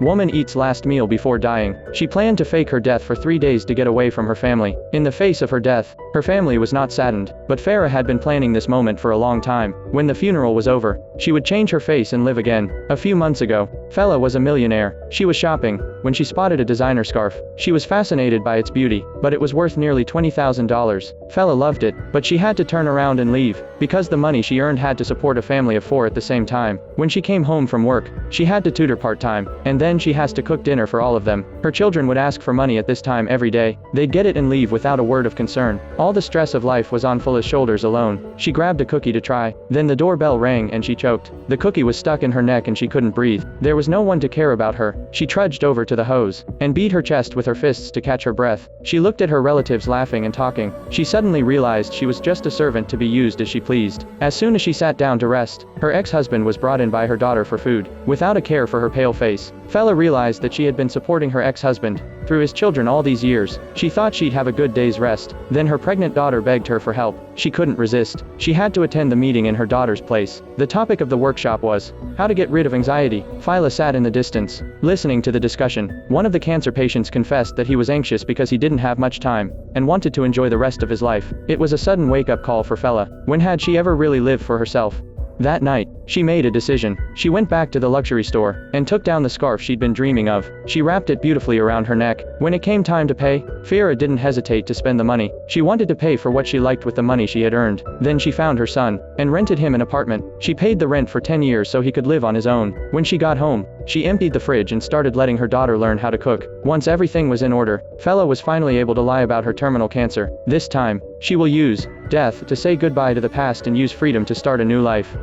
Woman eats last meal before dying. She planned to fake her death for 3 days to get away from her family. In the face of her death, her family was not saddened, but Farah had been planning this moment for a long time. When the funeral was over, she would change her face and live again. A few months ago, Fela was a millionaire. She was shopping when she spotted a designer scarf. She was fascinated by its beauty, but it was worth nearly $20,000. Fela loved it, but she had to turn around and leave, because the money she earned had to support a family of 4 at the same time. When she came home from work, she had to tutor part-time, and then she has to cook dinner for all of them. Her children would ask for money at this time every day. They'd get it and leave without a word of concern. All the stress of life was on Fela's shoulders alone. She grabbed a cookie to try. Then the doorbell rang and she choked. The cookie was stuck in her neck and she couldn't breathe. There was no one to care about her. She trudged over to the hose and beat her chest with her fists to catch her breath. She looked at her relatives laughing and talking. She suddenly realized she was just a servant to be used as she pleased. As soon as she sat down to rest, her ex-husband was brought in by her daughter for food. Without a care for her pale face, Fela realized that she had been supporting her ex-husband through his children all these years. She thought she'd have a good day's rest. Then her pregnant daughter begged her for help. She couldn't resist. She had to attend the meeting in her daughter's place. The topic of the workshop was how to get rid of anxiety. Fela sat in the distance, listening to the discussion. One of the cancer patients confessed that he was anxious because he didn't have much time and wanted to enjoy the rest of his life. It was a sudden wake-up call for Fela. When had she ever really lived for herself? That night, she made a decision. She went back to the luxury store and took down the scarf she'd been dreaming of. She wrapped it beautifully around her neck. When it came time to pay, Farah didn't hesitate to spend the money. She wanted to pay for what she liked with the money she had earned. Then she found her son and rented him an apartment. She paid the rent for 10 years so he could live on his own. When she got home, she emptied the fridge and started letting her daughter learn how to cook. Once everything was in order, Fela was finally able to lie about her terminal cancer. This time, she will use death to say goodbye to the past and use freedom to start a new life.